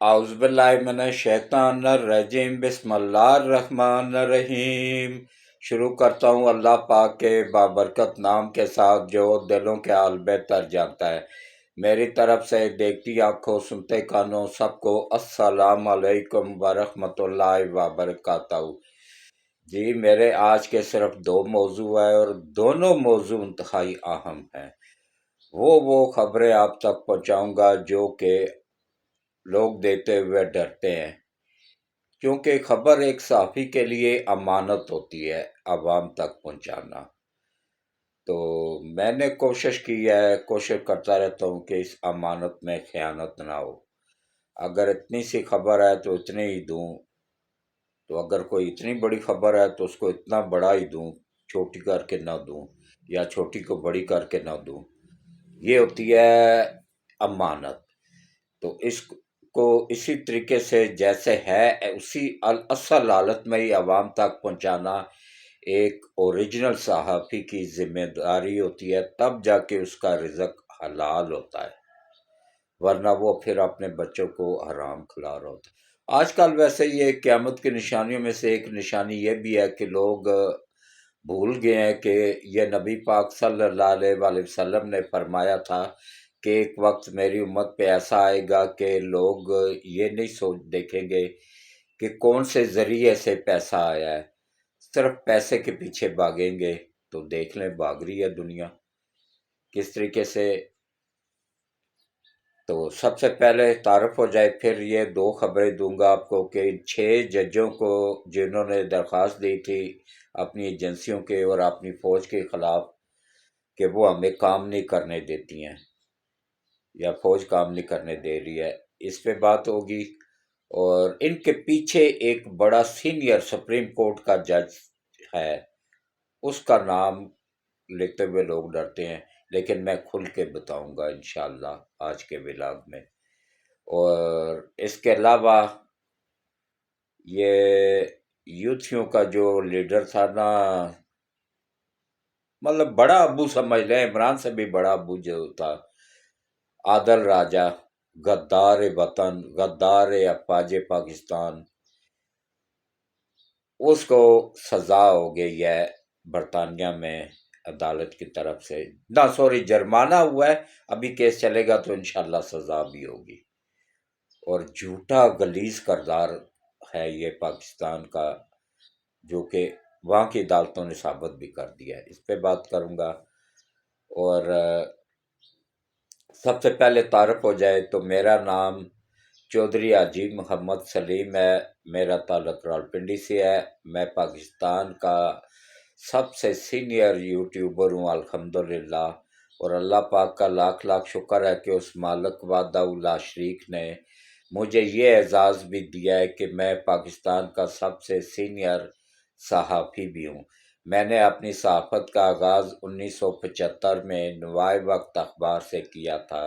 اعوذ باللہ من الشیطان الرجیم، بسم اللہ الرحمن الرحیم۔ شروع کرتا ہوں اللہ پاک کے بابرکت نام کے ساتھ جو دلوں کے حال بہتر جانتا ہے۔ میری طرف سے دیکھتی آنکھوں سنتے کانوں سب کو السلام علیکم ورحمۃ اللہ وبرکاتہ۔ جی میرے آج کے صرف دو موضوع ہیں اور دونوں موضوع انتہائی اہم ہیں۔ وہ خبریں آپ تک پہنچاؤں گا جو کہ لوگ دیتے ہوئے ڈرتے ہیں، کیونکہ خبر ایک صحافی کے لیے امانت ہوتی ہے عوام تک پہنچانا۔ تو میں نے کوشش کرتا رہتا ہوں کہ اس امانت میں خیانت نہ ہو۔ اگر اتنی سی خبر ہے تو اتنی ہی دوں، تو اگر کوئی اتنی بڑی خبر ہے تو اس کو اتنا بڑا ہی دوں، چھوٹی کر کے نہ دوں یا چھوٹی کو بڑی کر کے نہ دوں۔ یہ ہوتی ہے امانت۔ تو اس کو اسی طریقے سے جیسے ہے اسی اصل حالت میں ہی عوام تک پہنچانا ایک اوریجنل صحافی کی ذمہ داری ہوتی ہے، تب جا کے اس کا رزق حلال ہوتا ہے، ورنہ وہ پھر اپنے بچوں کو حرام کھلا رہا ہوتا ہے۔ آج کل ویسے یہ قیامت کی نشانیوں میں سے ایک نشانی یہ بھی ہے کہ لوگ بھول گئے ہیں کہ یہ نبی پاک صلی اللہ علیہ وآلہ وسلم نے فرمایا تھا کہ ایک وقت میری امت پہ ایسا آئے گا کہ لوگ یہ نہیں دیکھیں گے کہ کون سے ذریعے سے پیسہ آیا ہے، صرف پیسے کے پیچھے بھاگیں گے۔ تو دیکھ لیں بھاگ رہی ہے دنیا کس طریقے سے۔ تو سب سے پہلے تعارف ہو جائے، پھر یہ دو خبریں دوں گا آپ کو کہ 6 ججوں کو جنہوں نے درخواست دی تھی اپنی ایجنسیوں کے اور اپنی فوج کے خلاف کہ وہ ہمیں کام نہیں کرنے دیتی ہیں یا فوج کام نہیں کرنے دے رہی ہے، اس پہ بات ہوگی۔ اور ان کے پیچھے ایک بڑا سینئر سپریم کورٹ کا جج ہے، اس کا نام لیتے ہوئے لوگ ڈرتے ہیں، لیکن میں کھل کے بتاؤں گا انشاءاللہ آج کے ولاگ میں۔ اور اس کے علاوہ یہ یوتھیوں کا جو لیڈر تھا نا، مطلب بڑا ابو سمجھ لیں، عمران سے بھی بڑا ابو جو تھا، عادل راجہ، غدار وطن، غدار افواج پاکستان، اس کو سزا ہو گئی ہے برطانیہ میں عدالت کی طرف سے، جرمانہ ہوا ہے، ابھی کیس چلے گا تو انشاءاللہ سزا بھی ہوگی۔ اور جھوٹا غلیظ کردار ہے یہ پاکستان کا، جو کہ وہاں کی عدالتوں نے ثابت بھی کر دیا ہے، اس پہ بات کروں گا۔ اور سب سے پہلے تعارف ہو جائے تو میرا نام چودھری حاجی محمد سلیم ہے، میرا تعلق راولپنڈی سے ہے، میں پاکستان کا سب سے سینئر یوٹیوبر ہوں الحمدللہ۔ اور اللہ پاک کا لاکھ لاکھ شکر ہے کہ اس مالک وحدہ لا شریک نے مجھے یہ اعزاز بھی دیا ہے کہ میں پاکستان کا سب سے سینئر صحافی بھی ہوں۔ میں نے اپنی صحافت کا آغاز 1975 میں نوائے وقت اخبار سے کیا تھا،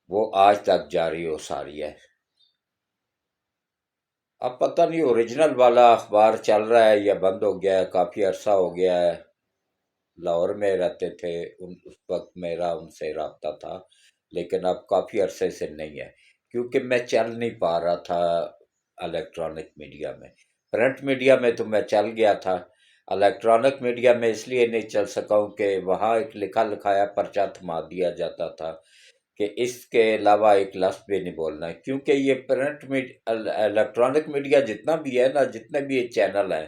وہ آج تک جاری و ساری ہے۔ اب پتہ نہیں اوریجنل والا اخبار چل رہا ہے یا بند ہو گیا ہے، کافی عرصہ ہو گیا ہے۔ لاہور میں رہتے تھے اس وقت میرا ان سے رابطہ تھا، لیکن اب کافی عرصے سے نہیں ہے، کیونکہ میں چل نہیں پا رہا تھا الیکٹرانک میڈیا میں۔ پرنٹ میڈیا میں تو میں چل گیا تھا، الیکٹرانک میڈیا میں اس لیے نہیں چل سکا ہوں کہ وہاں ایک لکھا لکھایا پرچہ تھما دیا جاتا تھا کہ اس کے علاوہ ایک لفظ بھی نہیں بولنا ہے، کیونکہ یہ پرنٹ الیکٹرانک میڈیا جتنا بھی ہے نا، جتنے بھی یہ چینل ہیں،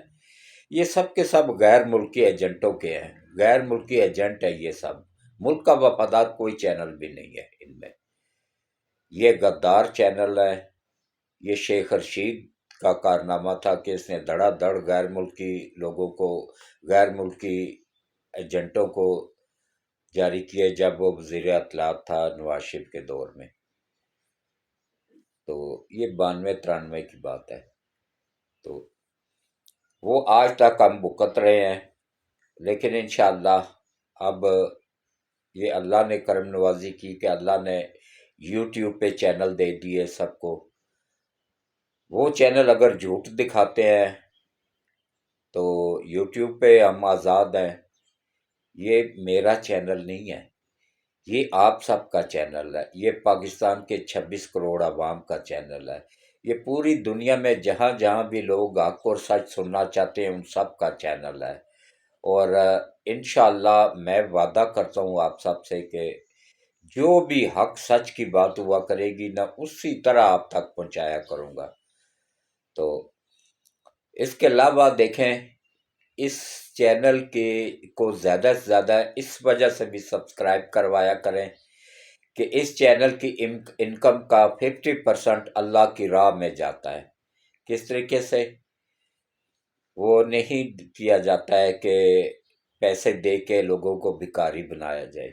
یہ سب کے سب غیر ملکی ایجنٹوں کے ہیں، غیر ملکی ایجنٹ ہے یہ سب، ملک کا وفادار کوئی چینل بھی نہیں ہے ان میں۔ یہ غدار چینل ہے، یہ شیخ رشید کا کارنامہ تھا کہ اس نے دھڑا دھڑ غیر ملکی لوگوں کو، غیر ملکی ایجنٹوں کو جاری کیے جب وہ وزیر اطلاعات تھا نواز شریف کے دور میں۔ تو یہ 92-93 کی بات ہے۔ تو وہ آج تک ہم بھگت رہے ہیں، لیکن انشاءاللہ اب یہ اللہ نے کرم نوازی کی کہ اللہ نے یوٹیوب پہ چینل دے دیے سب کو۔ وہ چینل اگر جھوٹ دکھاتے ہیں تو یوٹیوب پہ ہم آزاد ہیں، یہ میرا چینل نہیں ہے، یہ آپ سب کا چینل ہے، یہ پاکستان کے 26 کروڑ عوام کا چینل ہے، یہ پوری دنیا میں جہاں جہاں بھی لوگ حق اور سچ سننا چاہتے ہیں ان سب کا چینل ہے۔ اور انشاءاللہ میں وعدہ کرتا ہوں آپ سب سے کہ جو بھی حق سچ کی بات ہوا کرے گی نہ اسی طرح آپ تک پہنچایا کروں گا۔ تو اس کے علاوہ دیکھیں، اس چینل کے کو زیادہ سے زیادہ اس وجہ سے بھی سبسکرائب کروایا کریں کہ اس چینل کی انکم کا 50% اللہ کی راہ میں جاتا ہے۔ کس طریقے سے؟ وہ نہیں کیا جاتا ہے کہ پیسے دے کے لوگوں کو بھکاری بنایا جائے۔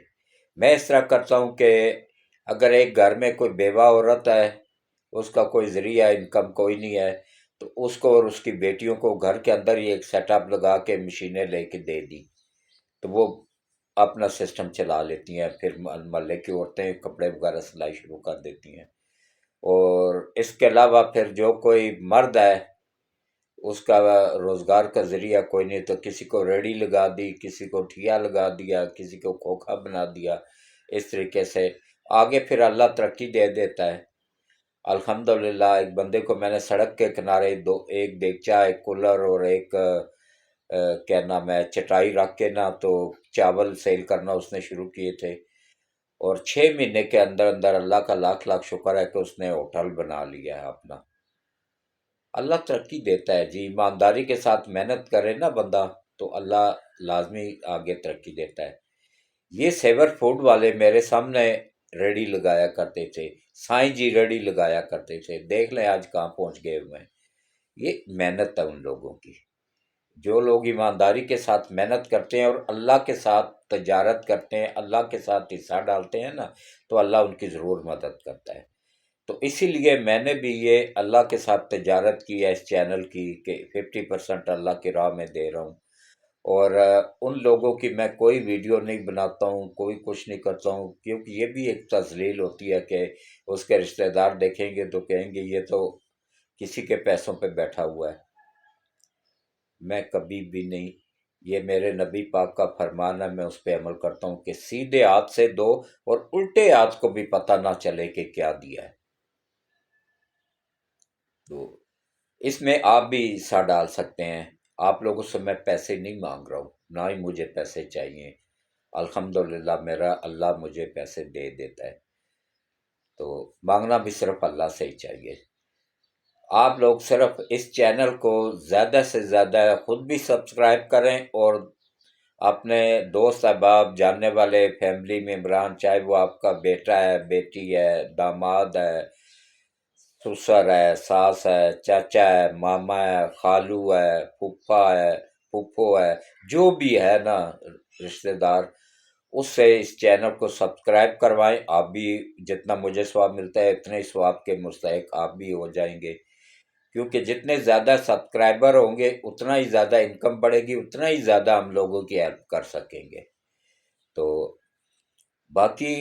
میں اس طرح کرتا ہوں کہ اگر ایک گھر میں کوئی بیوہ عورت ہے، اس کا کوئی ذریعہ انکم کوئی نہیں ہے، تو اس کو اور اس کی بیٹیوں کو گھر کے اندر ہی ایک سیٹ اپ لگا کے مشینیں لے کے دے دی، تو وہ اپنا سسٹم چلا لیتی ہیں، پھر محلے کی عورتیں کپڑے وغیرہ سلائی شروع کر دیتی ہیں۔ اور اس کے علاوہ پھر جو کوئی مرد ہے اس کا روزگار کا ذریعہ کوئی نہیں، تو کسی کو ریڑھی لگا دی، کسی کو ٹھیا لگا دیا، کسی کو کھوکھا بنا دیا۔ اس طریقے سے آگے پھر اللہ ترقی دے دیتا ہے۔ الحمدللہ ایک بندے کو میں نے سڑک کے کنارے ایک دیگچا، ایک کولر اور ایک کیا نام ہے چٹائی رکھ کے نا تو چاول سیل کرنا اس نے شروع کیے تھے، اور 6 مہینے کے اندر اندر اللہ کا لاکھ لاکھ شکر ہے کہ اس نے ہوٹل بنا لیا ہے اپنا۔ اللہ ترقی دیتا ہے جی، ایمانداری کے ساتھ محنت کرے نا بندہ تو اللہ لازمی آگے ترقی دیتا ہے۔ یہ سیور فوڈ والے میرے سامنے ریڑھی لگایا کرتے تھے، سائیں جی ریڑھی لگایا کرتے تھے، دیکھ لیں آج کہاں پہنچ گئے ہوئے ہیں۔ یہ محنت ہے ان لوگوں کی، جو لوگ ایمانداری کے ساتھ محنت کرتے ہیں اور اللہ کے ساتھ تجارت کرتے ہیں، اللہ کے ساتھ حصہ ڈالتے ہیں نا، تو اللہ ان کی ضرور مدد کرتا ہے۔ تو اسی لیے میں نے بھی یہ اللہ کے ساتھ تجارت کی ہے اس چینل کی کہ 50% اللہ کی راہ میں دے رہا ہوں، اور ان لوگوں کی میں کوئی ویڈیو نہیں بناتا ہوں، کوئی کچھ نہیں کرتا ہوں، کیونکہ یہ بھی ایک تذلیل ہوتی ہے کہ اس کے رشتہ دار دیکھیں گے تو کہیں گے یہ تو کسی کے پیسوں پہ بیٹھا ہوا ہے۔ میں کبھی بھی نہیں، یہ میرے نبی پاک کا فرمان ہے، میں اس پہ عمل کرتا ہوں کہ سیدھے ہاتھ سے دو اور الٹے ہاتھ کو بھی پتہ نہ چلے کہ کیا دیا ہے۔ تو اس میں آپ بھی حصہ ڈال سکتے ہیں۔ آپ لوگوں سے میں پیسے نہیں مانگ رہا ہوں، نہ ہی مجھے پیسے چاہیے، الحمدللہ میرا اللہ مجھے پیسے دے دیتا ہے، تو مانگنا بھی صرف اللہ سے ہی چاہیے۔ آپ لوگ صرف اس چینل کو زیادہ سے زیادہ خود بھی سبسکرائب کریں، اور اپنے دوست احباب جاننے والے فیملی ممبران، چاہے وہ آپ کا بیٹا ہے، بیٹی ہے، داماد ہے، سسر ہے، ساس ہے، چاچا ہے، ماما ہے، خالو ہے، پھپھا ہے، پھپھو ہے، جو بھی ہے نا رشتہ دار، اس سے اس چینل کو سبسکرائب کروائیں۔ آپ بھی جتنا مجھے ثواب ملتا ہے اتنے ہی ثواب کے مستحق آپ بھی ہو جائیں گے، کیونکہ جتنے زیادہ سبسکرائبر ہوں گے اتنا ہی زیادہ انکم بڑھے گی، اتنا ہی زیادہ ہم لوگوں کی ہیلپ کر سکیں گے۔ تو باقی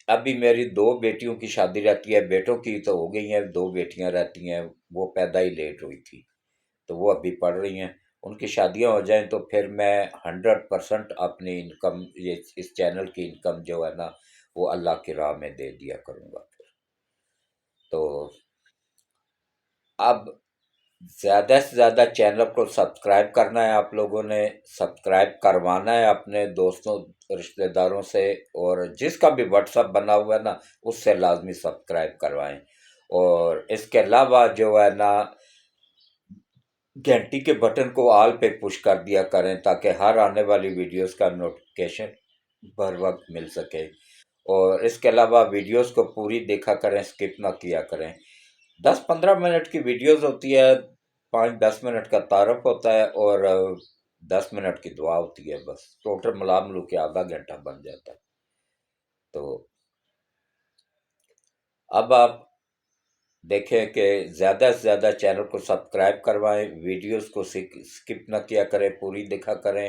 ابھی میری 2 بیٹیوں کی شادی رہتی ہے، بیٹوں کی تو ہو گئی ہیں، 2 بیٹیاں رہتی ہیں، وہ پیدا ہی لیٹ ہوئی تھی تو وہ ابھی پڑھ رہی ہیں، ان کی شادیاں ہو جائیں تو پھر میں 100% اپنی انکم، یہ اس چینل کی انکم جو ہے نا وہ اللہ کی راہ میں دے دیا کروں گا پھر۔ تو اب زیادہ سے زیادہ چینل کو سبسکرائب کرنا ہے، آپ لوگوں نے سبسکرائب کروانا ہے اپنے دوستوں رشتہ داروں سے، اور جس کا بھی واٹس ایپ بنا ہوا ہے نا اس سے لازمی سبسکرائب کروائیں۔ اور اس کے علاوہ جو ہے نا گھنٹی کے بٹن کو آل پہ پش کر دیا کریں تاکہ ہر آنے والی ویڈیوز کا نوٹیفیکیشن بر وقت مل سکے، اور اس کے علاوہ ویڈیوز کو پوری دیکھا کریں، سکپ نہ کیا کریں۔ 10-15 منٹ کی ویڈیوز ہوتی ہے، 5-10 منٹ کا تعارف ہوتا ہے، اور 10 منٹ کی دعا ہوتی ہے، بس ٹوٹل ملا ملو کے آدھا گھنٹہ بن جاتا ہے۔ تو اب آپ دیکھیں کہ زیادہ سے زیادہ چینل کو سبسکرائب کروائیں، ویڈیوز کو سکپ نہ کیا کریں، پوری دیکھا کریں،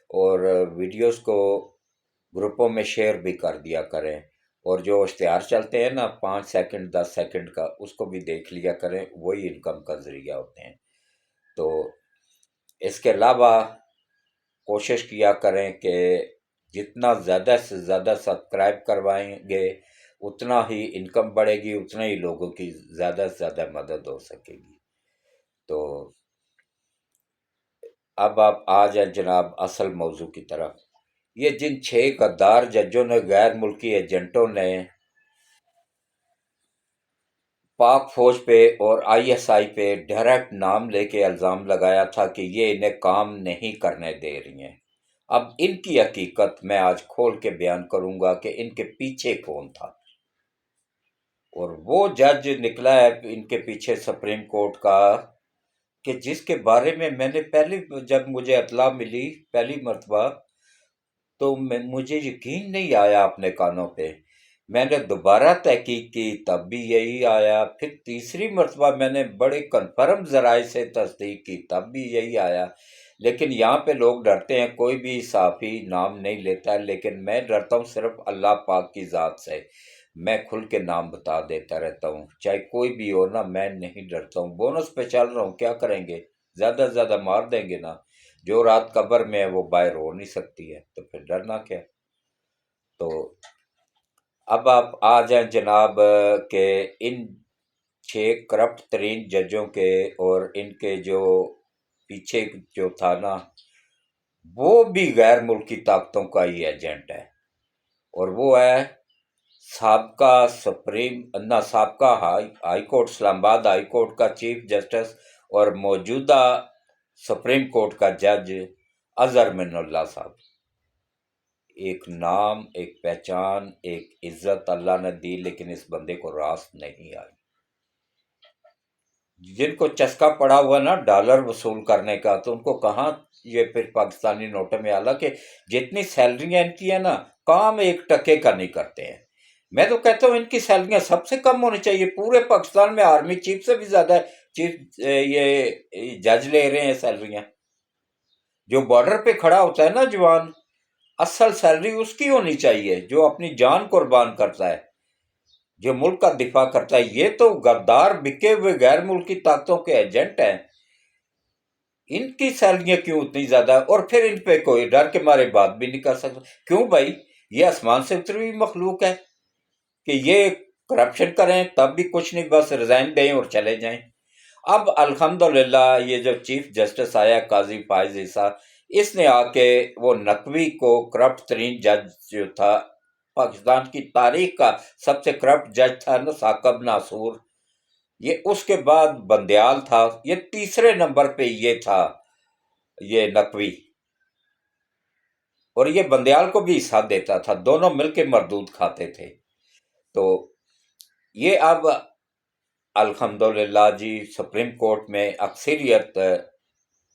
اور ویڈیوز کو گروپوں میں شیئر بھی کر دیا کریں، اور جو اشتہار چلتے ہیں نا 5 سیکنڈ 10 سیکنڈ کا اس کو بھی دیکھ لیا کریں، وہی انکم کا ذریعہ ہوتے ہیں۔ تو اس کے علاوہ کوشش کیا کریں کہ جتنا زیادہ سے زیادہ سبسکرائب کروائیں گے اتنا ہی انکم بڑھے گی، اتنا ہی لوگوں کی زیادہ سے زیادہ مدد ہو سکے گی۔ تو اب آپ آ جائیں جناب اصل موضوع کی طرف۔ یہ جن 6 غدار ججوں نے، غیر ملکی ایجنٹوں نے پاک فوج پہ اور آئی ایس آئی پہ ڈائریکٹ نام لے کے الزام لگایا تھا کہ یہ انہیں کام نہیں کرنے دے رہی ہیں، اب ان کی حقیقت میں آج کھول کے بیان کروں گا کہ ان کے پیچھے کون تھا۔ اور وہ جج نکلا ہے ان کے پیچھے سپریم کورٹ کا، کہ جس کے بارے میں نے جب مجھے اطلاع ملی پہلی مرتبہ تو مجھے یقین نہیں آیا اپنے کانوں پہ۔ میں نے دوبارہ تحقیق کی تب بھی یہی آیا، پھر تیسری مرتبہ میں نے بڑے کنفرم ذرائع سے تصدیق کی تب بھی یہی آیا۔ لیکن یہاں پہ لوگ ڈرتے ہیں، کوئی بھی صحافی نام نہیں لیتا، لیکن میں ڈرتا ہوں صرف اللہ پاک کی ذات سے۔ میں کھل کے نام بتا دیتا رہتا ہوں، چاہے کوئی بھی ہو نا، میں نہیں ڈرتا ہوں۔ بونس پہ چل رہا ہوں، کیا کریں گے، زیادہ سے زیادہ مار دیں گے نا۔ جو رات قبر میں ہے وہ باہر ہو نہیں سکتی ہے، تو پھر ڈرنا کیا۔ تو اب آپ آ جائیں جناب کہ ان 6 کرپٹ ترین ججوں کے اور ان کے جو پیچھے جو تھا نا، وہ بھی غیر ملکی طاقتوں کا ہی ایجنٹ ہے۔ اور وہ ہے سابقہ ہائی کورٹ، اسلام آباد ہائی کورٹ کا چیف جسٹس اور موجودہ سپریم کورٹ کا جج اظہر من اللہ صاحب۔ ایک نام، ایک پہچان، ایک عزت اللہ نے دی، لیکن اس بندے کو راست نہیں آئی۔ جن کو چسکا پڑا ہوا نا ڈالر وصول کرنے کا، تو ان کو کہاں یہ پھر پاکستانی نوٹوں میں، حالانکہ جتنی سیلریاں ان کی ہیں نا، کام 1 ٹکے کا نہیں کرتے ہیں۔ میں تو کہتا ہوں ان کی سیلریاں سب سے کم ہونی چاہیے، پورے پاکستان میں آرمی چیف سے بھی زیادہ چیف یہ جج لے رہے ہیں سیلریاں۔ جو بارڈر پہ کھڑا ہوتا ہے نا جوان، اصل سیلری اس کی ہونی چاہیے، جو اپنی جان قربان کرتا ہے، جو ملک کا دفاع کرتا ہے۔ یہ تو غدار بکے ہوئے غیر ملکی طاقتوں کے ایجنٹ ہیں، ان کی سیلریاں کیوں اتنی زیادہ؟ اور پھر ان پہ کوئی ڈر کے مارے بات بھی نہیں کر سکتا۔ کیوں بھائی، یہ آسمان سے اتری ہوئی مخلوق ہے کہ یہ کرپشن کریں تب بھی کچھ نہیں، بس ریزائن دیں اور چلے جائیں۔ اب الحمدللہ یہ جو چیف جسٹس آیا قاضی فائز عیسیٰ، اس نے آ کے وہ نقوی کو، کرپٹ ترین جج جو تھا پاکستان کی تاریخ کا، سب سے کرپٹ جج تھا نا ثاقب ناصور، یہ اس کے بعد بندیال تھا، یہ تیسرے نمبر پہ یہ تھا یہ نقوی، اور یہ بندیال کو بھی حصہ دیتا تھا، دونوں مل کے مردود کھاتے تھے۔ تو یہ اب الحمدللہ جی سپریم کورٹ میں اکثریت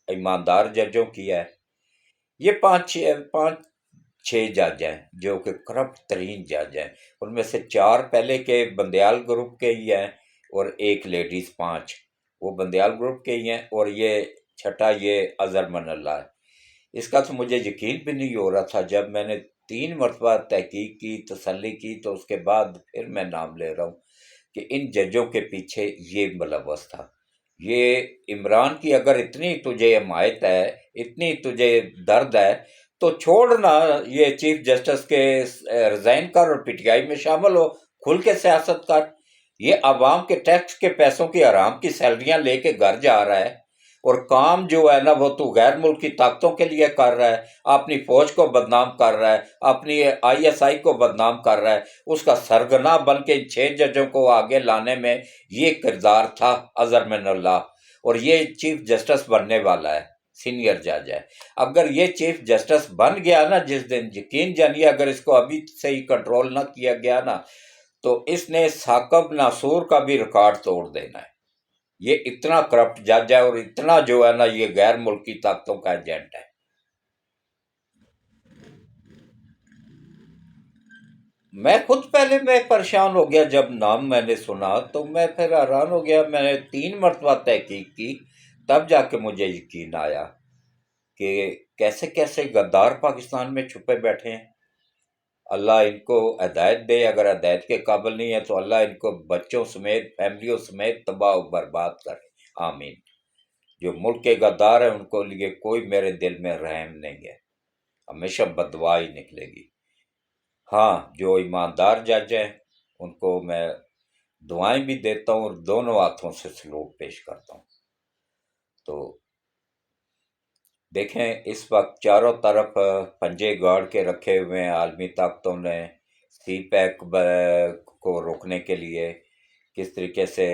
ایماندار ججوں کی ہے۔ یہ پانچ چھ جج ہیں جو کہ کرپٹ ترین جج ہیں، ان میں سے 4 پہلے کے بندیال گروپ کے ہی ہیں، اور 1 لیڈیز، 5 وہ بندیال گروپ کے ہی ہیں، اور یہ چھٹا یہ اظہر من اللہ ہے۔ اس کا تو مجھے یقین بھی نہیں ہو رہا تھا، جب میں نے 3 مرتبہ تحقیق کی، تسلی کی، تو اس کے بعد پھر میں نام لے رہا ہوں کہ ان ججوں کے پیچھے یہ ملوث تھا۔ یہ عمران کی اگر اتنی تجھے حمایت ہے، اتنی تجھے درد ہے، تو چھوڑنا یہ چیف جسٹس کے، ریزائن کر اور پی ٹی آئی میں شامل ہو، کھل کے سیاست کر۔ یہ عوام کے ٹیکس کے پیسوں کی حرام کی سیلریاں لے کے گھر جا رہا ہے، اور کام جو ہے نا وہ تو غیر ملکی طاقتوں کے لیے کر رہا ہے، اپنی فوج کو بدنام کر رہا ہے، اپنی آئی ایس آئی کو بدنام کر رہا ہے۔ اس کا سرگنا بن کے ان 6 ججوں کو آگے لانے میں یہ کردار تھا اظہر من اللہ، اور یہ چیف جسٹس بننے والا ہے، سینئر جج ہے۔ اگر یہ چیف جسٹس بن گیا نا جس دن، یقین جانیے اگر اس کو ابھی سے ہی کنٹرول نہ کیا گیا نا، تو اس نے ثاقب ناصور کا بھی ریکارڈ توڑ دینا ہے۔ یہ اتنا کرپٹ جج ہے، اور اتنا جو ہے نا یہ غیر ملکی طاقتوں کا ایجنٹ ہے۔ میں خود پہلے میں پریشان ہو گیا جب نام میں نے سنا، تو میں پھر حیران ہو گیا، میں نے 3 مرتبہ تحقیق کی، تب جا کے مجھے یقین آیا کہ کیسے کیسے غدار پاکستان میں چھپے بیٹھے ہیں۔ اللہ ان کو ہدایت دے، اگر ہدایت کے قابل نہیں ہے تو اللہ ان کو بچوں سمیت، فیملیوں سمیت تباہ و برباد کرے، آمین۔ جو ملک کے غدار ہیں ان کو لیے کوئی میرے دل میں رحم نہیں ہے۔ ہمیشہ بددعا ہی نکلے گی۔ ہاں، جو ایماندار جج ہیں ان کو میں دعائیں بھی دیتا ہوں اور دونوں ہاتھوں سے سلوٹ پیش کرتا ہوں۔ تو دیکھیں اس وقت چاروں طرف پنجے گاڑ کے رکھے ہوئے ہیں عالمی طاقتوں نے سی پیک کو روکنے کے لیے، کس طریقے سے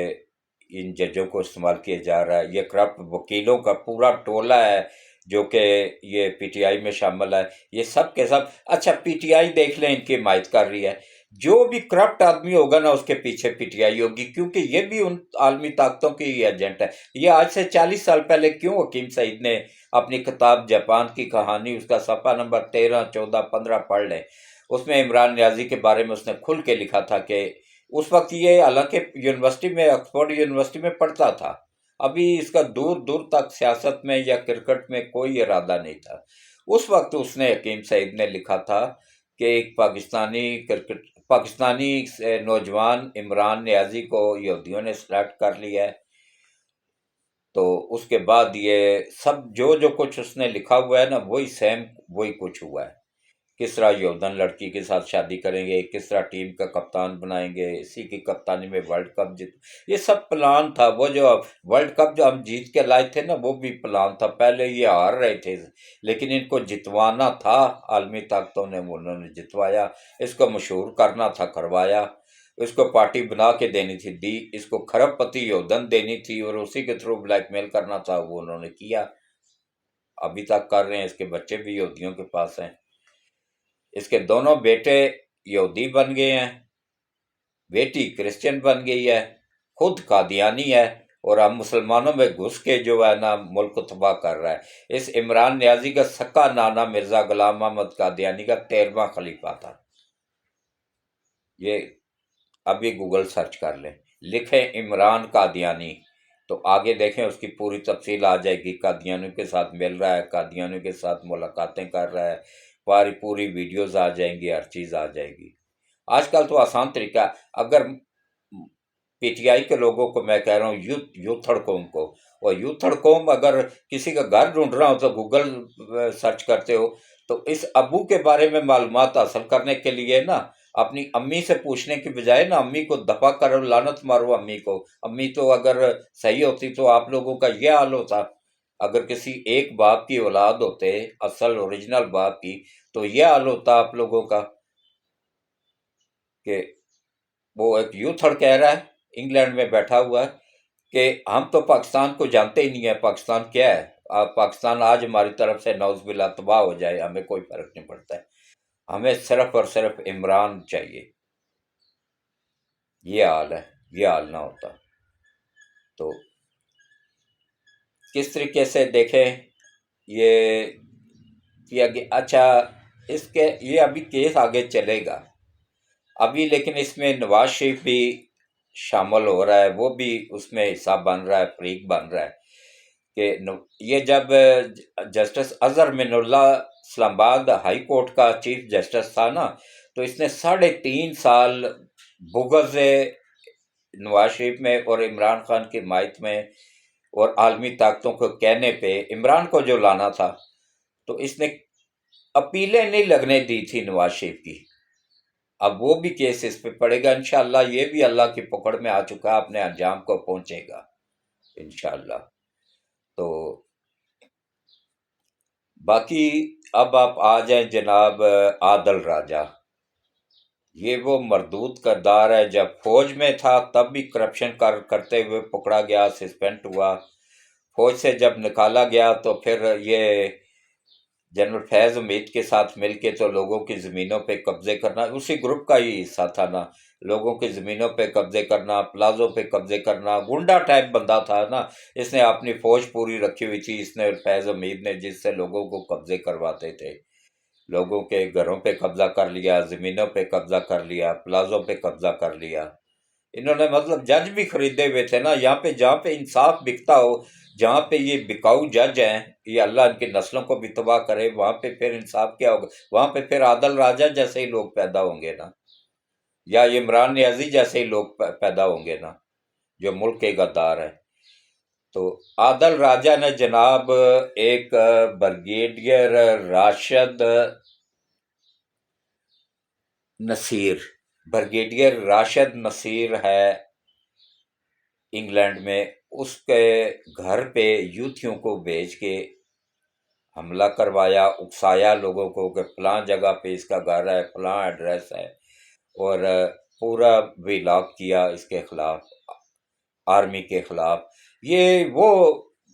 ان ججوں کو استعمال کیا جا رہا ہے۔ یہ کرپٹ وکیلوں کا پورا ٹولہ ہے جو کہ یہ پی ٹی آئی میں شامل ہے، یہ سب کے سب۔ اچھا پی ٹی آئی دیکھ لیں ان کی حمایت کر رہی ہے، جو بھی کرپٹ آدمی ہوگا نا اس کے پیچھے پی ٹی آئی ہوگی، کیونکہ یہ بھی ان عالمی طاقتوں کی ایجنٹ ہے۔ یہ آج سے 40 سال پہلے کیوں حکیم سعید نے اپنی کتاب جاپان کی کہانی اس کا صفحہ نمبر 13، 14، 15 پڑھ لیں، اس میں عمران نیازی کے بارے میں اس نے کھل کے لکھا تھا کہ اس وقت یہ حالانکہ یونیورسٹی میں آکسفورڈ یونیورسٹی میں پڑھتا تھا، ابھی اس کا دور دور تک سیاست میں یا کرکٹ میں کوئی ارادہ نہیں تھا، اس وقت اس نے حکیم سعید نے لکھا تھا کہ ایک پاکستانی نوجوان عمران نیازی کو یہودیوں نے سلیکٹ کر لیا ہے۔ تو اس کے بعد یہ سب جو کچھ اس نے لکھا ہوا ہے نا وہی سیم وہی کچھ ہوا ہے۔ کس طرح یودن لڑکی کے ساتھ شادی کریں گے، کس طرح ٹیم کا کپتان بنائیں گے، اسی کی کپتانی میں ورلڈ کپ یہ سب پلان تھا۔ وہ جو ورلڈ کپ جو ہم جیت کے لائے تھے نا وہ بھی پلان تھا، پہلے یہ ہار رہے تھے لیکن ان کو جتوانا تھا، عالمی طاقتوں نے انہوں نے جتوایا، اس کو مشہور کرنا تھا، کروایا، اس کو پارٹی بنا کے دینی تھی دی، اس کو کھرب پتی یودن دینی تھی اور اسی کے تھرو بلیک میل کرنا تھا، وہ انہوں نے کیا، ابھی تک کر رہے ہیں، اس کے بچے بھی یہودیوں کے پاس ہیں، اس کے دونوں بیٹے یہودی بن گئے ہیں، بیٹی کرسچن بن گئی ہے، خود قادیانی ہے، اور ہم مسلمانوں میں گھس کے جو ہے نا ملک کو تباہ کر رہا ہے۔ اس عمران نیازی کا سکا نانا مرزا غلام محمد قادیانی کا 13واں خلیفہ تھا۔ یہ ابھی گوگل سرچ کر لیں، لکھیں عمران قادیانی تو آگے دیکھیں اس کی پوری تفصیل آ جائے گی، قادیانیوں کے ساتھ مل رہا ہے، قادیانیوں کے ساتھ ملاقاتیں کر رہا ہے، پوری ویڈیوز آ جائیں گی، ہر چیز آ جائے گی۔ آج کل تو آسان طریقہ، اگر پی ٹی آئی کے لوگوں کو میں کہہ رہا ہوں یوتھڑ قوم کو، اور یوتھڑ قوم اگر کسی کا گھر ڈھونڈ رہا ہو تو گوگل سرچ کرتے ہو تو اس ابو کے بارے میں معلومات حاصل کرنے کے لیے نا اپنی امی سے پوچھنے کی بجائے نا امی کو دفع کرو، لعنت مارو امی کو۔ امی تو اگر صحیح ہوتی تو آپ لوگوں کا یہ حال ہوتا، اگر کسی ایک باپ کی اولاد ہوتے، اصل اوریجنل باپ کی، تو یہ حال ہوتا آپ لوگوں کا کہ وہ ایک یوتھڑ کہہ رہا ہے انگلینڈ میں بیٹھا ہوا ہے کہ ہم تو پاکستان کو جانتے ہی نہیں ہیں، پاکستان کیا ہے، پاکستان آج ہماری طرف سے نعوذ باللہ تباہ ہو جائے، ہمیں کوئی فرق نہیں پڑتا ہے، ہمیں صرف اور صرف عمران چاہیے۔ یہ حال ہے، یہ حال نہ ہوتا تو کس طریقے سے دیکھیں یہ کیا گیا۔ اچھا اس کے یہ ابھی کیس آگے چلے گا ابھی، لیکن اس میں نواز شریف بھی شامل ہو رہا ہے، وہ بھی اس میں حصہ بن رہا ہے، فریق بن رہا ہے کہ یہ جب جسٹس اظہر من اللہ اسلام آباد ہائی کورٹ کا چیف جسٹس تھا نا، تو اس نے 3.5 سال بغض نواز شریف میں اور عمران خان کی حمایت میں اور عالمی طاقتوں کو کہنے پہ عمران کو جو لانا تھا، تو اس نے اپیلیں نہیں لگنے دی تھی نواز شریف کی۔ اب وہ بھی کیس اس پہ پڑے گا انشاءاللہ، یہ بھی اللہ کی پکڑ میں آ چکا، اپنے انجام کو پہنچے گا انشاءاللہ۔ تو باقی اب آپ آ جائیں جناب عادل راجہ، یہ وہ مردود کردار ہے، جب فوج میں تھا تب بھی کرپشن کرتے ہوئے پکڑا گیا، سسپینڈ ہوا، فوج سے جب نکالا گیا تو پھر یہ جنرل فیض امید کے ساتھ مل کے تو لوگوں کی زمینوں پہ قبضے کرنا، اسی گروپ کا ہی حصہ تھا نا، لوگوں کی زمینوں پہ قبضے کرنا، پلازوں پہ قبضے کرنا، گنڈا ٹائپ بندہ تھا نا، اس نے اپنی فوج پوری رکھی ہوئی تھی، اس نے فیض امید نے، جس سے لوگوں کو قبضے کرواتے تھے، لوگوں کے گھروں پہ قبضہ کر لیا، زمینوں پہ قبضہ کر لیا، پلازوں پہ قبضہ کر لیا، انہوں نے مطلب جج بھی خریدے ہوئے تھے نا، یہاں پہ جہاں پہ انصاف بکتا ہو، جہاں پہ یہ بکاؤ جج ہیں، یہ اللہ ان کی نسلوں کو بھی تباہ کرے، وہاں پہ پھر انصاف کیا ہوگا، وہاں پہ پھر عادل راجہ جیسے ہی لوگ پیدا ہوں گے نا، یا عمران نیازی جیسے ہی لوگ پیدا ہوں گے نا، جو ملک کے غدار ہیں۔ تو عادل راجہ نے جناب ایک بریگیڈیئر راشد نصیر ہے انگلینڈ میں، اس کے گھر پہ یوتھیوں کو بھیج کے حملہ کروایا، اکسایا لوگوں کو کہ فلاں جگہ پہ اس کا گھر ہے، فلاں ایڈریس ہے، اور پورا ویلاگ کیا اس کے خلاف، آرمی کے خلاف۔ یہ وہ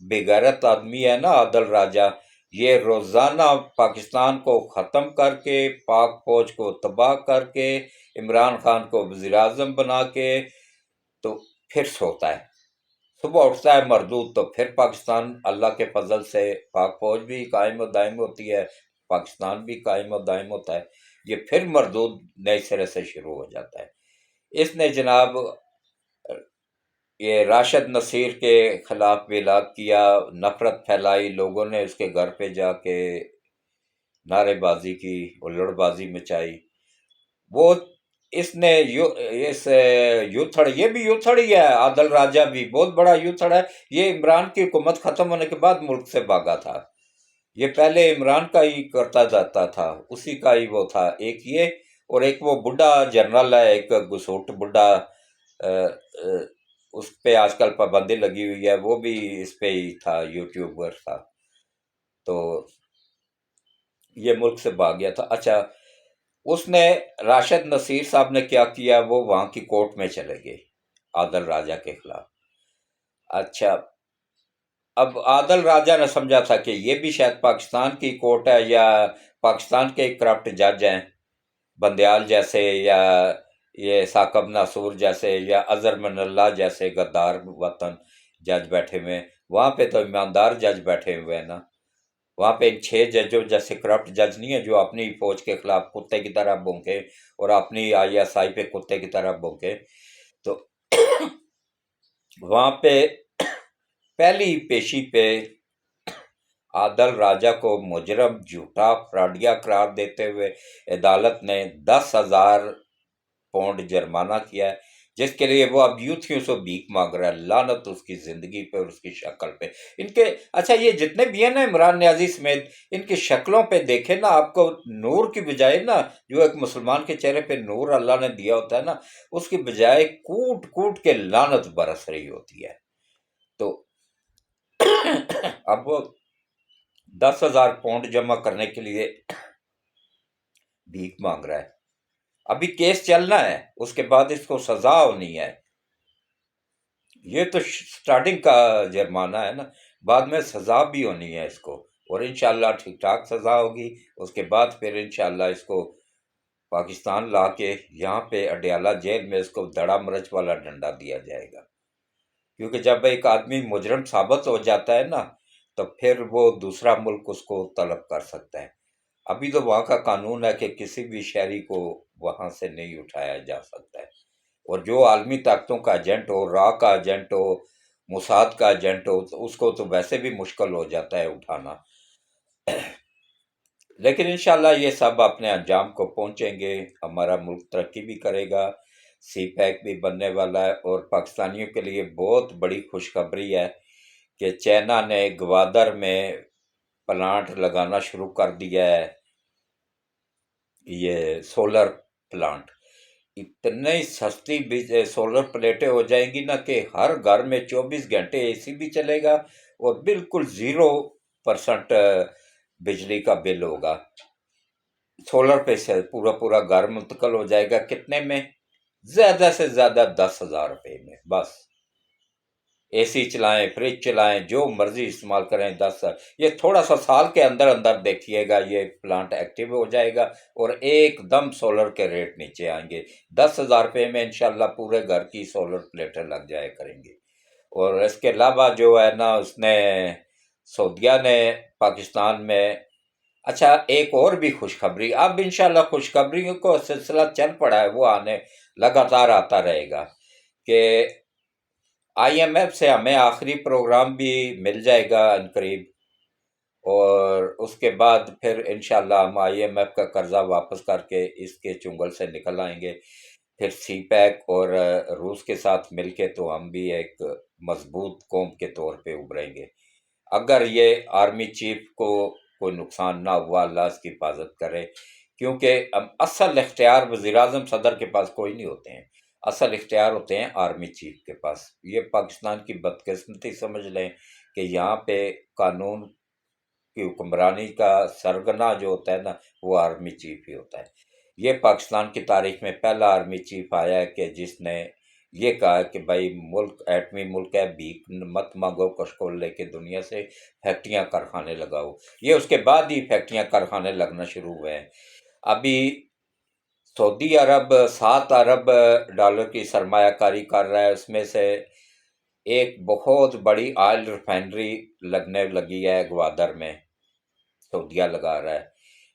بے غیرت آدمی ہے نا عادل راجہ، یہ روزانہ پاکستان کو ختم کر کے، پاک فوج کو تباہ کر کے، عمران خان کو وزیر اعظم بنا کے تو پھر سوتا ہے، صبح اٹھتا ہے مردود، تو پھر پاکستان اللہ کے فضل سے پاک فوج بھی قائم و دائم ہوتی ہے، پاکستان بھی قائم و دائم ہوتا ہے، یہ پھر مردود نئے سرے سے شروع ہو جاتا ہے۔ اس نے جناب یہ راشد نصیر کے خلاف ویلاگ کیا، نفرت پھیلائی، لوگوں نے اس کے گھر پہ جا کے نعرے بازی کی، الڑ بازی مچائی۔ وہ اس نے یوتھڑ، یہ بھی یوتھڑ ہی ہے، عادل راجہ بھی بہت بڑا یوتھڑ ہے۔ یہ عمران کی حکومت ختم ہونے کے بعد ملک سے بھاگا تھا، یہ پہلے عمران کا ہی کرتا جاتا تھا، اسی کا ہی وہ تھا، ایک یہ اور ایک وہ بڈھا جنرل ہے، ایک گسوٹ بڈھا، اس پہ آج کل پابندی لگی ہوئی ہے، وہ بھی اس پہ ہی تھا، یوٹیوبر تھا، تو یہ ملک سے بھاگ گیا تھا۔ اچھا، اس نے راشد نصیر صاحب نے کیا کیا، وہ وہاں کی کورٹ میں چلے گئے عادل راجہ کے خلاف۔ اچھا، اب عادل راجہ نے سمجھا تھا کہ یہ بھی شاید پاکستان کی کورٹ ہے، یا پاکستان کے کرپٹ جج ہیں، بندیال جیسے، یا یہ ثاقب ناصور جیسے، یا اظہر من اللہ جیسے غدار وطن جج بیٹھے ہوئے ہیں۔ وہاں پہ تو ایماندار جج بیٹھے ہوئے ہیں نا، وہاں پہ ان 6 ججوں جیسے کرپٹ جج نہیں ہے جو اپنی فوج کے خلاف کتے کی طرح بونکے اور اپنی ISI پہ کتے کی طرح بونکے۔ تو وہاں پہ پہلی پیشی پہ عادل راجہ کو مجرم، جھوٹا، فراڈیا قرار دیتے ہوئے عدالت نے 10,000 پاؤنڈ جرمانہ کیا ہے، جس کے لیے وہ اب یوتھیوں سے بھیک مانگ رہا ہے۔ لعنت اس کی زندگی پہ اور اس کی شکل پہ، ان کے اچھا یہ جتنے بھی ہیں نا عمران نیازی سمیت، ان کی شکلوں پہ دیکھیں نا، آپ کو نور کی بجائے نا، جو ایک مسلمان کے چہرے پہ نور اللہ نے دیا ہوتا ہے نا، اس کی بجائے کوٹ کوٹ کے لعنت برس رہی ہوتی ہے۔ تو اب وہ 10,000 پاؤنڈ جمع کرنے کے لیے بھیک مانگ رہا ہے۔ ابھی کیس چلنا ہے، اس کے بعد اس کو سزا ہونی ہے۔ یہ تو سٹارٹنگ کا جرمانہ ہے نا، بعد میں سزا بھی ہونی ہے اس کو، اور انشاءاللہ ٹھیک ٹھاک سزا ہوگی۔ اس کے بعد پھر انشاءاللہ اس کو پاکستان لا کے یہاں پہ اڈیالہ جیل میں اس کو دڑا مرچ والا ڈنڈا دیا جائے گا، کیونکہ جب ایک آدمی مجرم ثابت ہو جاتا ہے نا، تو پھر وہ دوسرا ملک اس کو طلب کر سکتا ہے۔ ابھی تو وہاں کا قانون ہے کہ کسی بھی شہری کو وہاں سے نہیں اٹھایا جا سکتا ہے، اور جو عالمی طاقتوں کا ایجنٹ ہو، را کا ایجنٹ ہو، موساد کا ایجنٹ ہو، تو اس کو تو ویسے بھی مشکل ہو جاتا ہے اٹھانا۔ لیکن انشاءاللہ یہ سب اپنے انجام کو پہنچیں گے، ہمارا ملک ترقی بھی کرے گا، سی پیک بھی بننے والا ہے، اور پاکستانیوں کے لیے بہت بڑی خوشخبری ہے کہ چائنا نے گوادر میں پلانٹ لگانا شروع کر دیا ہے، یہ سولر پلانٹ۔ اتنی سستی سولر پلیٹیں ہو جائیں گی نا کہ ہر گھر میں 24 گھنٹے AC بھی چلے گا، اور بالکل 0% بجلی کا بل ہوگا۔ سولر پہ سے پورا گھر منتقل ہو جائے گا، کتنے میں؟ زیادہ سے زیادہ 10,000 روپے میں، بس AC چلائیں، فریج چلائیں، جو مرضی استعمال کریں، 10,000۔ یہ تھوڑا سا سال کے اندر دیکھیے گا یہ پلانٹ ایکٹیو ہو جائے گا، اور ایک دم سولر کے ریٹ نیچے آئیں گے۔ 10,000 روپے میں انشاءاللہ پورے گھر کی سولر پلیٹیں لگ جائے کریں گے۔ اور اس کے علاوہ جو ہے نا، اس نے سعودیہ نے پاکستان میں، اچھا ایک اور بھی خوشخبری، اب انشاءاللہ خوشخبریوں کو سلسلہ چل پڑا ہے، وہ آنے لگاتار آتا رہے گا، کہ IMF سے ہمیں آخری پروگرام بھی مل جائے گا عنقریب، اور اس کے بعد پھر انشاءاللہ ہم IMF کا قرضہ واپس کر کے اس کے چنگل سے نکل آئیں گے۔ پھر سی پیک اور روس کے ساتھ مل کے تو ہم بھی ایک مضبوط قوم کے طور پہ ابھریں گے، اگر یہ آرمی چیف کو کوئی نقصان نہ ہوا، اللہ اس کی حفاظت کرے، کیونکہ اصل اختیار وزیر اعظم صدر کے پاس کوئی نہیں ہوتے ہیں، اصل اختیار ہوتے ہیں آرمی چیف کے پاس۔ یہ پاکستان کی بدقسمتی سمجھ لیں کہ یہاں پہ قانون کی حکمرانی کا سرغنہ جو ہوتا ہے نا، وہ آرمی چیف ہی ہوتا ہے۔ یہ پاکستان کی تاریخ میں پہلا آرمی چیف آیا ہے کہ جس نے یہ کہا کہ بھائی ملک ایٹمی ملک ہے، بھیک مت مانگو کشکول لے کے دنیا سے، فیکٹریاں کارخانے لگاؤ۔ یہ اس کے بعد ہی فیکٹریاں کارخانے لگنا شروع ہوئے ہیں۔ ابھی سعودی عرب 7 ارب ڈالر کی سرمایہ کاری کر رہا ہے، اس میں سے ایک بہت بڑی آئل ریفائنری لگنے لگی ہے گوادر میں، سعودیہ لگا رہا ہے۔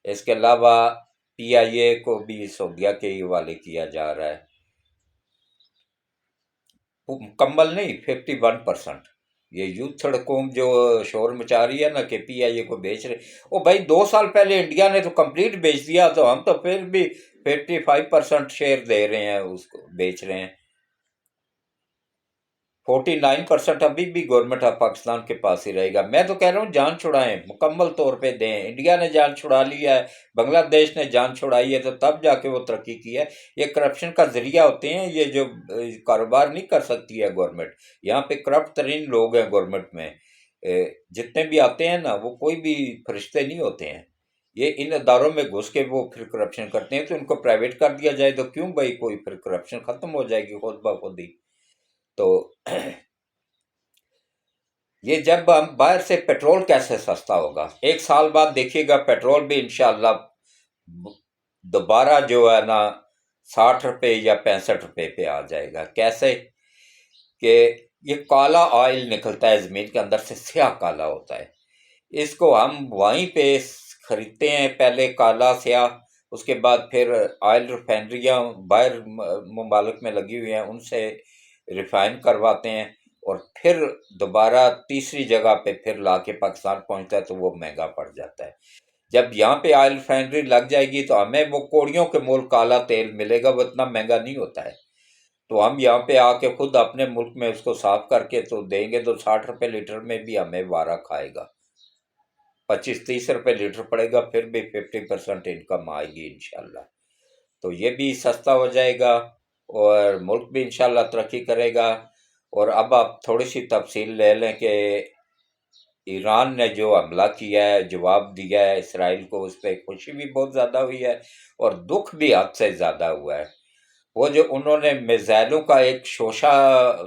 اس کے علاوہ پی آئی اے کو بھی سعودیہ کے ہی حوالے کیا جا رہا ہے، مکمل نہیں 51%۔ یہ یوتھڑ قوم جو شور مچا رہی ہے نا کہ پی آئی اے کو بیچ رہے، وہ بھائی 2 سال پہلے انڈیا نے تو کمپلیٹ بیچ دیا، تو ہم تو پھر بھی 55% شیئر دے رہے ہیں، اس کو بیچ رہے ہیں۔ 49% ابھی بھی گورنمنٹ آف پاکستان کے پاس ہی رہے گا۔ میں تو کہہ رہا ہوں جان چھڑائیں، مکمل طور پہ دیں۔ انڈیا نے جان چھڑا لی ہے، بنگلہ دیش نے جان چھڑائی ہے، تو تب جا کے وہ ترقی کی ہے۔ یہ کرپشن کا ذریعہ ہوتے ہیں، یہ جو کاروبار نہیں کر سکتی ہے گورنمنٹ۔ یہاں پہ کرپٹ ترین لوگ ہیں گورنمنٹ میں، جتنے بھی آتے ہیں نا وہ کوئی بھی فرشتے نہیں ہوتے ہیں۔ یہ ان اداروں میں گھس کے وہ پھر کرپشن کرتے ہیں، تو ان کو پرائیویٹ کر دیا جائے تو کیوں بھائی، کوئی پھر کرپشن ختم ہو جائے گی خود بخود ہی۔ تو یہ جب ہم باہر سے پیٹرول کیسے سستا ہوگا؟ 1 سال بعد دیکھیے گا پیٹرول بھی انشاءاللہ دوبارہ جو ہے نا 60 روپے یا 65 روپے پہ آ جائے گا۔ کیسے کہ یہ کالا آئل نکلتا ہے زمین کے اندر سے، سیاہ کالا ہوتا ہے، اس کو ہم وہیں پہ خریدتے ہیں، پہلے کالا سیاہ، اس کے بعد پھر آئل ریفائنریاں باہر ممالک میں لگی ہوئی ہیں، ان سے ریفائن کرواتے ہیں، اور پھر دوبارہ تیسری جگہ پہ پھر لا کے پاکستان پہنچتا ہے، تو وہ مہنگا پڑ جاتا ہے۔ جب یہاں پہ آئل ریفائنری لگ جائے گی تو ہمیں وہ کوڑیوں کے مول کالا تیل ملے گا، وہ اتنا مہنگا نہیں ہوتا ہے، تو ہم یہاں پہ آ کے خود اپنے ملک میں اس کو صاف کر کے تو دیں گے، تو 60 روپے لیٹر میں بھی ہمیں وارہ کھائے گا، 25-30 روپے لیٹر پڑے گا، پھر بھی 50% انکم آئے گی انشاءاللہ۔ تو یہ بھی سستا ہو جائے گا اور ملک بھی انشاءاللہ ترقی کرے گا۔ اور اب آپ تھوڑی سی تفصیل لے لیں کہ ایران نے جو حملہ کیا ہے، جواب دیا ہے اسرائیل کو، اس پہ خوشی بھی بہت زیادہ ہوئی ہے اور دکھ بھی حد سے زیادہ ہوا ہے۔ وہ جو انہوں نے میزائلوں کا ایک شوشہ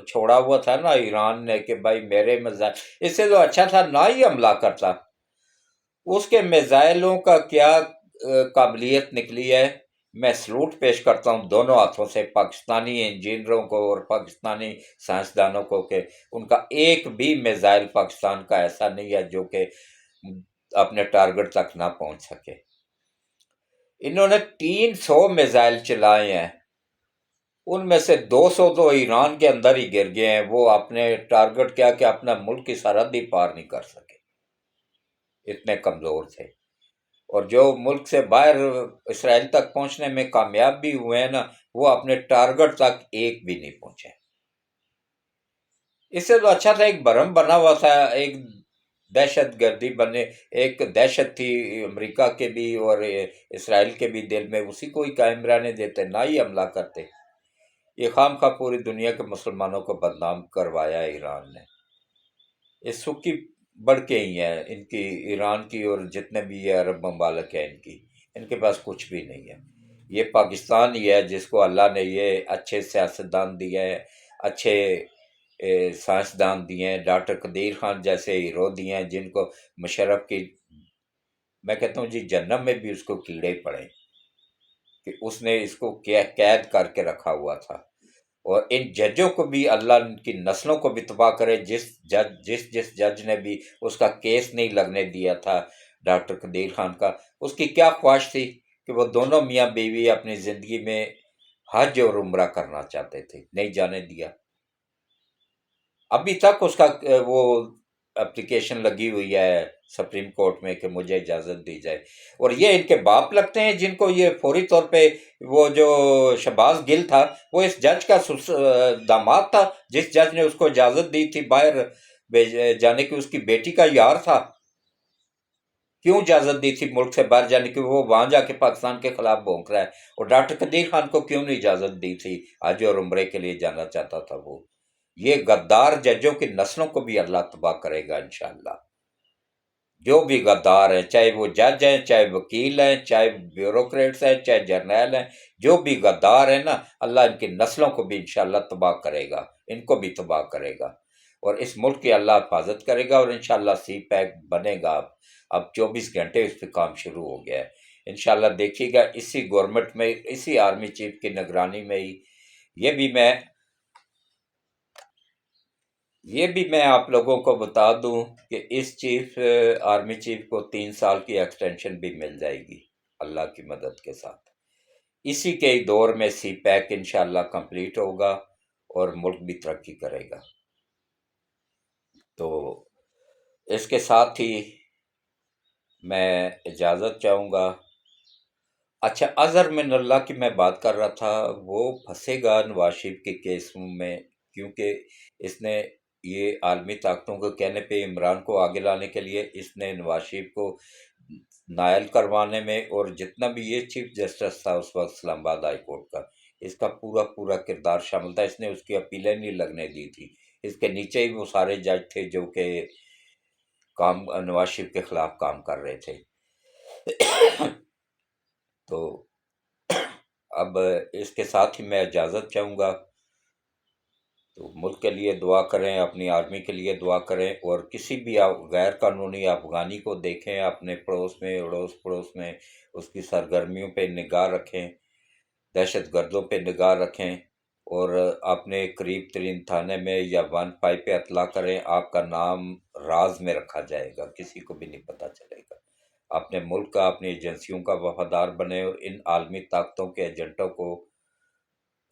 چھوڑا ہوا تھا نا ایران نے کہ بھائی میرے میزائل، اس سے تو اچھا تھا نہ ہی حملہ کرتا۔ اس کے میزائلوں کا کیا قابلیت نکلی ہے، میں سلوٹ پیش کرتا ہوں دونوں ہاتھوں سے پاکستانی انجینئروں کو اور پاکستانی سائنسدانوں کو کہ ان کا ایک بھی میزائل پاکستان کا ایسا نہیں ہے جو کہ اپنے ٹارگٹ تک نہ پہنچ سکے۔ انہوں نے 300 میزائل چلائے ہیں، ان میں سے 200 تو ایران کے اندر ہی گر گئے ہیں، وہ اپنے ٹارگٹ کیا کہ اپنا ملک کی سرحد ہی پار نہیں کر سکے، اتنے کمزور تھے۔ اور جو ملک سے باہر اسرائیل تک پہنچنے میں کامیاب بھی ہوئے ہیں نا، وہ اپنے ٹارگٹ تک ایک بھی نہیں پہنچے۔ اس سے تو اچھا تھا ایک برہم بنا ہوا تھا، ایک دہشت گردی بنے، ایک دہشت تھی امریکہ کے بھی اور اسرائیل کے بھی دل میں، اسی کو ہی قائم رہنے دیتے، نہ ہی حملہ کرتے۔ یہ خام خواہ پوری دنیا کے مسلمانوں کو بدنام کروایا ہے ایران نے۔ یہ سکی بڑھ کے ہی ہیں ان کی، ایران کی اور جتنے بھی یہ عرب ممالک ہیں ان کے پاس کچھ بھی نہیں ہے۔ یہ پاکستان ہی ہے جس کو اللہ نے یہ اچھے سیاستدان دیے ہیں، اچھے سائنسدان دیے ہیں، ڈاکٹر قدیر خان جیسے ہیرو دیے ہیں، جن کو مشرف کی، میں کہتا ہوں جی جہنم میں بھی اس کو کیڑے پڑے کہ اس نے اس کو قید کر کے رکھا ہوا تھا۔ اور ان ججوں کو بھی اللہ ان کی نسلوں کو بھی تباہ کرے، جس جج نے بھی اس کا کیس نہیں لگنے دیا تھا ڈاکٹر قدیر خان کا۔ اس کی کیا خواہش تھی کہ وہ دونوں میاں بیوی اپنی زندگی میں حج اور عمرہ کرنا چاہتے تھے، نہیں جانے دیا۔ ابھی تک اس کا وہ اپلیکیشن لگی ہوئی ہے سپریم کورٹ میں کہ مجھے اجازت دی جائے، اور یہ ان کے باپ لگتے ہیں جن کو یہ فوری طور پہ، وہ جو شہباز گل تھا وہ اس جج کا داماد تھا، جس جج نے اس کو اجازت دی تھی باہر جانے کی، اس کی بیٹی کا یار تھا، کیوں اجازت دی تھی ملک سے باہر جانے کی؟ وہ وہاں جا کے پاکستان کے خلاف بھونک رہا ہے، اور ڈاکٹر قدیر خان کو کیوں نہیں اجازت دی تھی؟ حج اور عمرے کے لیے جانا چاہتا تھا وہ۔ یہ غدار ججوں کی نسلوں کو بھی اللہ تباہ کرے گا انشاءاللہ، جو بھی غدار ہیں، چاہے وہ جج ہیں، چاہے وکیل ہیں، چاہے بیوروکریٹس ہیں، چاہے جرنیل ہیں، جو بھی غدار ہیں نا، اللہ ان کی نسلوں کو بھی انشاءاللہ تباہ کرے گا، ان کو بھی تباہ کرے گا، اور اس ملک کی اللہ حفاظت کرے گا، اور انشاءاللہ سی پیک بنے گا۔ اب 24 گھنٹے اس پہ کام شروع ہو گیا ہے، انشاءاللہ دیکھیے گا اسی گورنمنٹ میں، اسی آرمی چیف کی نگرانی میں ہی۔ یہ بھی میں آپ لوگوں کو بتا دوں کہ اس آرمی چیف کو 3 سال کی ایکسٹینشن بھی مل جائے گی اللہ کی مدد کے ساتھ۔ اسی کے ہی دور میں سی پیک انشاءاللہ کمپلیٹ ہوگا اور ملک بھی ترقی کرے گا۔ تو اس کے ساتھ ہی میں اجازت چاہوں گا۔ اچھا، اظہر من اللہ کی میں بات کر رہا تھا، وہ پھنسے گا نواز شریف کے کیس میں، کیونکہ اس نے یہ عالمی طاقتوں کے کہنے پہ عمران کو آگے لانے کے لیے اس نے نواز شریف کو نائل کروانے میں، اور جتنا بھی یہ چیف جسٹس تھا اس وقت اسلام آباد ہائی کورٹ کا، اس کا پورا کردار شامل تھا، اس نے اس کی اپیلیں نہیں لگنے دی تھی، اس کے نیچے ہی وہ سارے جج تھے جو کہ نواز شریف کے خلاف کام کر رہے تھے۔ تو اب اس کے ساتھ ہی میں اجازت چاہوں گا، تو ملک کے لیے دعا کریں، اپنی آرمی کے لیے دعا کریں، اور کسی بھی غیر قانونی افغانی کو دیکھیں اپنے پڑوس میں، اڑوس پڑوس میں، اس کی سرگرمیوں پہ نگاہ رکھیں، دہشت گردوں پہ نگاہ رکھیں، اور اپنے قریب ترین تھانے میں یا 15 پہ اطلاع کریں، آپ کا نام راز میں رکھا جائے گا، کسی کو بھی نہیں پتہ چلے گا۔ اپنے ملک کا، اپنی ایجنسیوں کا وفادار بنیں، اور ان عالمی طاقتوں کے ایجنٹوں کو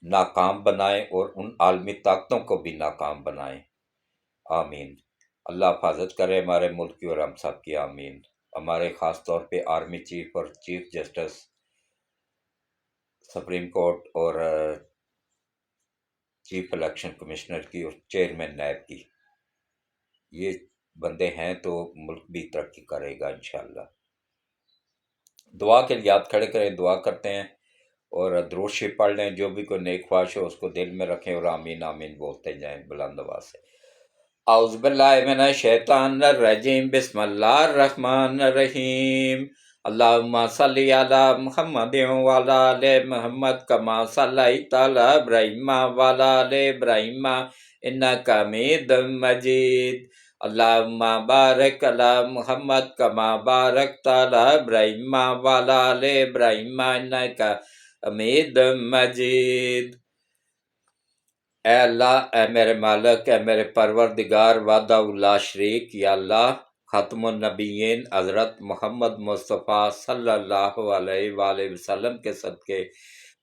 ناکام بنائیں، اور ان عالمی طاقتوں کو بھی ناکام بنائیں۔ آمین۔ اللہ حفاظت کرے ہمارے ملک کی اور ہم سب کی، آمین۔ ہمارے خاص طور پہ آرمی چیف اور چیف جسٹس سپریم کورٹ، اور چیف الیکشن کمشنر کی، اور چیئرمین نیب کی، یہ بندے ہیں تو ملک بھی ترقی کرے گا انشاءاللہ۔ دعا کے لیے ہاتھ کھڑے کریں، دعا کرتے ہیں، اور درود شریف پڑھ لیں، جو بھی کوئی نیک خواہش ہو اس کو دل میں رکھیں، اور آمین آمین بولتے جائیں بلند آواز سے۔ اعوذ باللہ من الشیطان الرجیم، بسم اللہ الرحمن الرحیم، اللہم صلی علی محمد وعلی آل محمد کما صلیت علی ابراہیم وعلی آل ابراہیم انک حمید مجید، اللہم بارک علی محمد کما بارکت علی ابراہیم وعلی آل ابراہیم انک حمید مجید۔ اے اللہ، اے میرے مالک، اے میرے پروردگار وحدہ لا شریک، یا اللہ، ختم النبیین حضرت محمد مصطفیٰ صلی اللہ علیہ وآلہ وسلم کے صدقے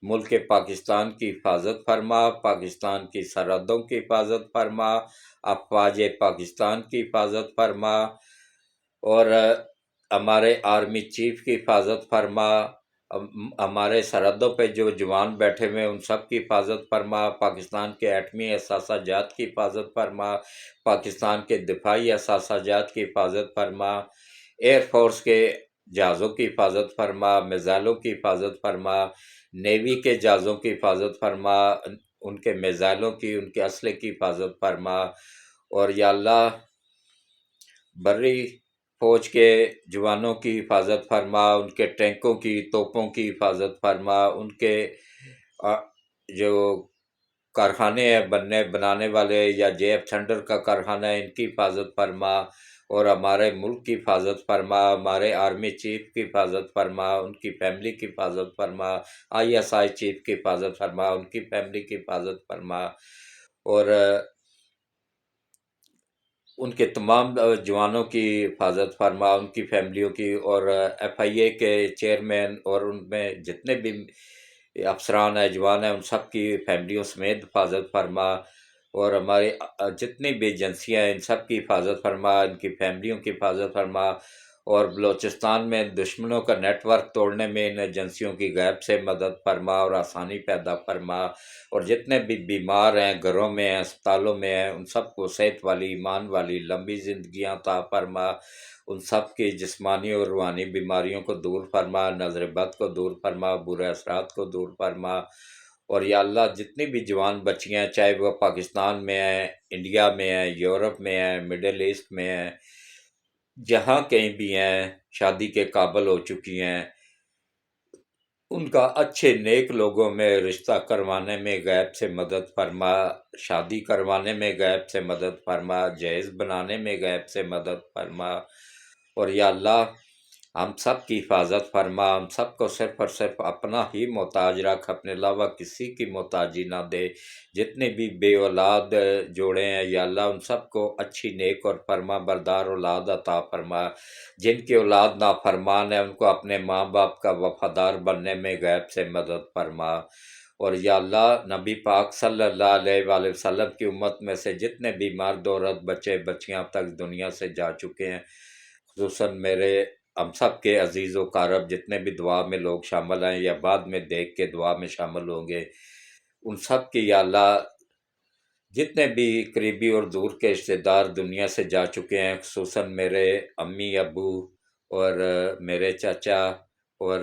ملک پاکستان کی حفاظت فرما، پاکستان کی سرحدوں کی حفاظت فرما، افواج پاکستان کی حفاظت فرما، اور ہمارے آرمی چیف کی حفاظت فرما، ہمارے سرحدوں پہ جو جوان بیٹھے ہوئے ان سب کی حفاظت فرما، پاکستان کے ایٹمی اثاثہ جات کی حفاظت فرما، پاکستان کے دفاعی اثاثہ جات کی حفاظت فرما، ایئر فورس کے جہازوں کی حفاظت فرما، میزائلوں کی حفاظت فرما، نیوی کے جہازوں کی حفاظت فرما، ان کے میزائلوں کی، ان کے اسلحے کی حفاظت فرما، اور یا اللہ بری فوج کے جوانوں کی حفاظت فرما، ان کے ٹینکوں کی، توپوں کی حفاظت فرما، ان کے جو کارخانے ہیں بنانے والے، یا جے ایف تھنڈر کا کارخانہ ہے، ان کی حفاظت فرما، اور ہمارے ملک کی حفاظت فرما، ہمارے آرمی چیف کی حفاظت فرما، ان کی فیملی کی حفاظت فرما، آئی ایس آئی چیف کی حفاظت فرما، ان کی فیملی کی حفاظت فرما، اور ان کے تمام جوانوں کی حفاظت فرما، ان کی فیملیوں کی، اور ایف آئی اے کے چیئرمین اور ان میں جتنے بھی افسران ہیں، جوان ہیں، ان سب کی فیملیوں سمیت حفاظت فرما، اور ہماری جتنی بھی ایجنسیاں ہیں ان سب کی حفاظت فرما، ان کی فیملیوں کی حفاظت فرما، اور بلوچستان میں دشمنوں کا نیٹ ورک توڑنے میں ان ایجنسیوں کی غیب سے مدد فرما اور آسانی پیدا فرما، اور جتنے بھی بیمار ہیں گھروں میں ہیں اسپتالوں میں ہیں ان سب کو صحت والی ایمان والی لمبی زندگیاں عطا فرما، ان سب کی جسمانی اور روحانی بیماریوں کو دور فرما، نظر بد کو دور فرما، برے اثرات کو دور فرما، اور یا اللہ جتنی بھی جوان بچیاں ہیں چاہے وہ پاکستان میں ہیں، انڈیا میں ہیں، یورپ میں ہیں، مڈل ایسٹ میں ہیں، جہاں کہیں بھی ہیں شادی کے قابل ہو چکی ہیں، ان کا اچھے نیک لوگوں میں رشتہ کروانے میں غیب سے مدد فرما، شادی کروانے میں غیب سے مدد فرما، جہیز بنانے میں غیب سے مدد فرما، اور یا اللہ ہم سب کی حفاظت فرما، ہم سب کو صرف اور صرف اپنا ہی محتاج رکھ، اپنے علاوہ کسی کی محتاجی نہ دے، جتنے بھی بے اولاد جوڑے ہیں یا اللہ ان سب کو اچھی نیک اور فرما بردار اولاد عطا فرما، جن کی اولاد نافرمان ہے ان کو اپنے ماں باپ کا وفادار بننے میں غیب سے مدد فرما، اور یا اللہ نبی پاک صلی اللہ علیہ وآلہ وسلم کی امت میں سے جتنے بھی مرد عورت بچے بچیاں اب تک دنیا سے جا چکے ہیں، خصوصاً میرے ہم سب کے عزیز و قارب جتنے بھی دعا میں لوگ شامل ہیں یا بعد میں دیکھ کے دعا میں شامل ہوں گے، ان سب کی یا اللہ جتنے بھی قریبی اور دور کے رشتے دار دنیا سے جا چکے ہیں، خصوصاً میرے امی ابو اور میرے چاچا اور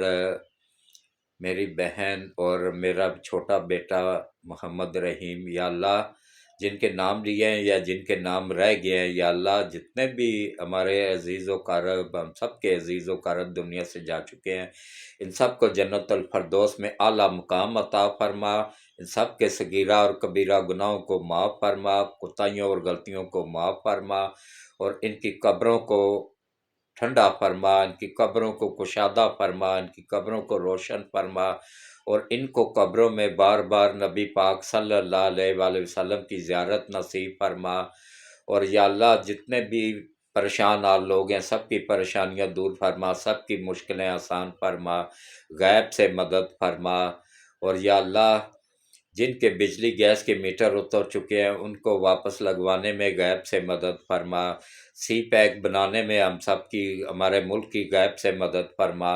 میری بہن اور میرا چھوٹا بیٹا محمد رحیم، یا اللہ جن کے نام لیے ہیں یا جن کے نام رہ گئے ہیں، یا اللہ جتنے بھی ہمارے عزیز و قارب ہم سب کے عزیز و قارب دنیا سے جا چکے ہیں، ان سب کو جنت الفردوس میں اعلیٰ مقام عطا فرما، ان سب کے صغیرہ اور کبیرہ گناہوں کو معاف فرما، کوتاہیوں اور غلطیوں کو معاف فرما، اور ان کی قبروں کو ٹھنڈا فرما، ان کی قبروں کو کشادہ فرما، ان کی قبروں کو روشن فرما، اور ان کو قبروں میں بار بار نبی پاک صلی اللہ علیہ وآلہ وسلم کی زیارت نصیب فرما، اور یا اللہ جتنے بھی پریشان حال لوگ ہیں سب کی پریشانیاں دور فرما، سب کی مشکلیں آسان فرما، غیب سے مدد فرما، اور یا اللہ جن کے بجلی گیس کے میٹر اتر چکے ہیں ان کو واپس لگوانے میں غیب سے مدد فرما، سی پیک بنانے میں ہم سب کی ہمارے ملک کی غیب سے مدد فرما،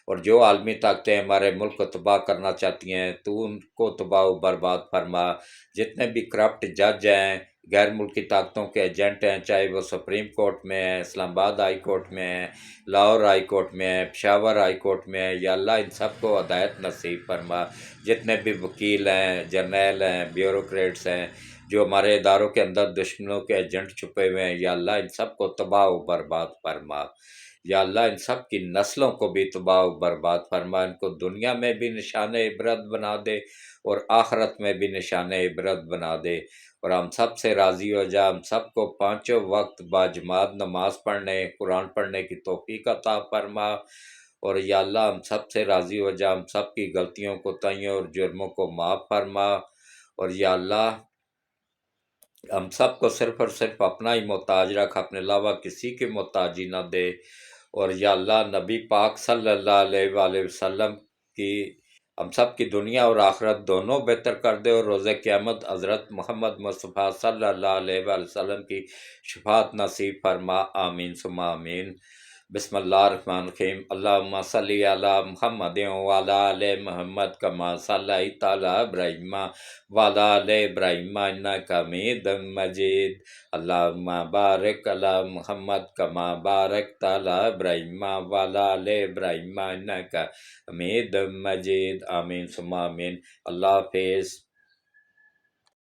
اور جو عالمی طاقتیں ہمارے ملک کو تباہ کرنا چاہتی ہیں تو ان کو تباہ و برباد فرما، جتنے بھی کرپٹ جج ہیں غیر ملکی طاقتوں کے ایجنٹ ہیں چاہے وہ سپریم کورٹ میں ہیں، اسلام آباد ہائی کورٹ میں ہیں، لاہور ہائی کورٹ میں ہیں، پشاور ہائی کورٹ میں ہیں، یا اللہ ان سب کو ہدایت نصیب فرما، جتنے بھی وکیل ہیں جرنیل ہیں بیوروکریٹس ہیں جو ہمارے اداروں کے اندر دشمنوں کے ایجنٹ چھپے ہوئے ہیں، یا اللہ ان سب کو تباہ و برباد فرما، یا اللہ ان سب کی نسلوں کو بھی تباہ و برباد فرما، ان کو دنیا میں بھی نشان عبرت بنا دے اور آخرت میں بھی نشان عبرت بنا دے، اور ہم سب سے راضی ہو جا، ہم سب کو پانچوں وقت باجماعت نماز پڑھنے قرآن پڑھنے کی توفیق عطا فرما، اور یا اللہ ہم سب سے راضی ہو جا، ہم سب کی غلطیوں کوتاہیوں اور جرموں کو معاف فرما، اور یا اللہ ہم سب کو صرف اور صرف اپنا ہی محتاج رکھ، اپنے علاوہ کسی کی محتاجی نہ دے، اور یا اللہ نبی پاک صلی اللہ علیہ وآلہ وسلم کی ہم سب کی دنیا اور آخرت دونوں بہتر کر دے، اور روز قیامت حضرت محمد مصطفیٰ صلی اللہ علیہ وآلہ وسلم کی شفاعت نصیب فرما، آمین ثم آمین۔ بسم اللہ الرحمن الرحیم، اللہم صلی علی محمد وعلی آل محمد کما صلیت علی ابراہیم وعلی آل ابراہیم انک حمید مجید، اللہم بارک علی محمد کما بارکت علی ابراہیم وعلی آل ابراہیم انک حمید مجید، آمین ثم آمین۔ اللہ حافظ۔